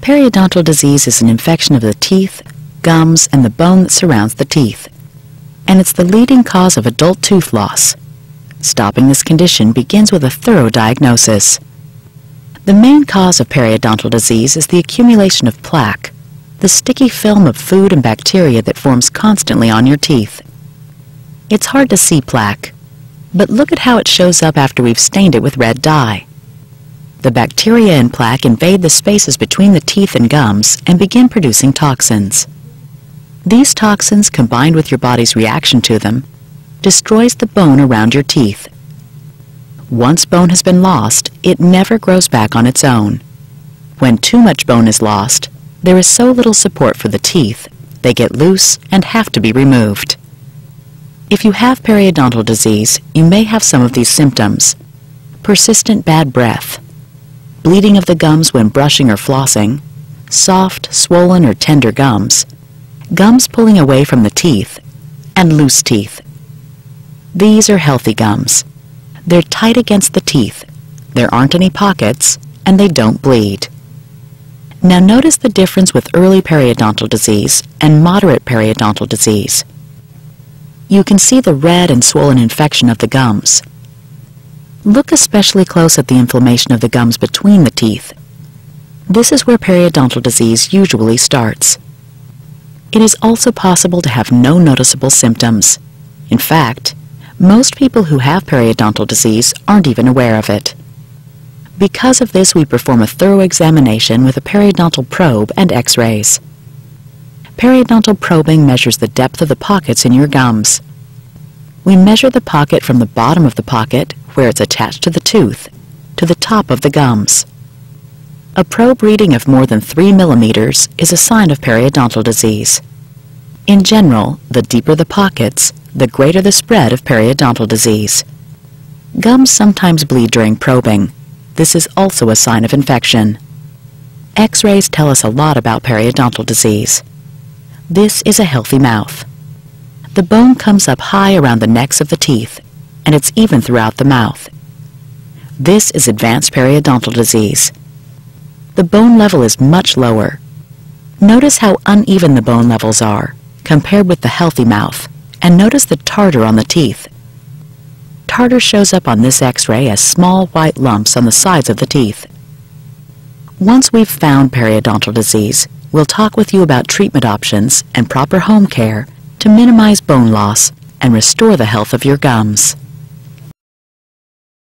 Periodontal disease is an infection of the teeth, gums, and the bone that surrounds the teeth, and it's the leading cause of adult tooth loss. Stopping this condition begins with a thorough diagnosis. The main cause of periodontal disease is the accumulation of plaque, the sticky film of food and bacteria that forms constantly on your teeth. It's hard to see plaque, but look at how it shows up after we've stained it with red dye. The bacteria in plaque invade the spaces between the teeth and gums and begin producing toxins. These toxins, combined with your body's reaction to them, destroys the bone around your teeth. Once bone has been lost, it never grows back on its own. When too much bone is lost, there is so little support for the teeth, they get loose and have to be removed. If you have periodontal disease, you may have some of these symptoms: persistent bad breath, bleeding of the gums when brushing or flossing, soft, swollen, or tender gums, gums pulling away from the teeth, and loose teeth. These are healthy gums. They're tight against the teeth, there aren't any pockets, and they don't bleed. Now notice the difference with early periodontal disease and moderate periodontal disease. You can see the red and swollen infection of the gums. Look especially close at the inflammation of the gums between the teeth. This is where periodontal disease usually starts. It is also possible to have no noticeable symptoms. In fact, most people who have periodontal disease aren't even aware of it. Because of this, we perform a thorough examination with a periodontal probe and X-rays. Periodontal probing measures the depth of the pockets in your gums. We measure the pocket from the bottom of the pocket, where it's attached to the tooth, to the top of the gums. A probe reading of more than 3 millimeters is a sign of periodontal disease. In general, the deeper the pockets, the greater the spread of periodontal disease. Gums sometimes bleed during probing. This is also a sign of infection. X-rays tell us a lot about periodontal disease. This is a healthy mouth. The bone comes up high around the necks of the teeth, and it's even throughout the mouth. This is advanced periodontal disease. The bone level is much lower. Notice how uneven the bone levels are, compared with the healthy mouth, and notice the tartar on the teeth. Tartar shows up on this X-ray as small white lumps on the sides of the teeth. Once we've found periodontal disease, we'll talk with you about treatment options and proper home care to minimize bone loss and restore the health of your gums.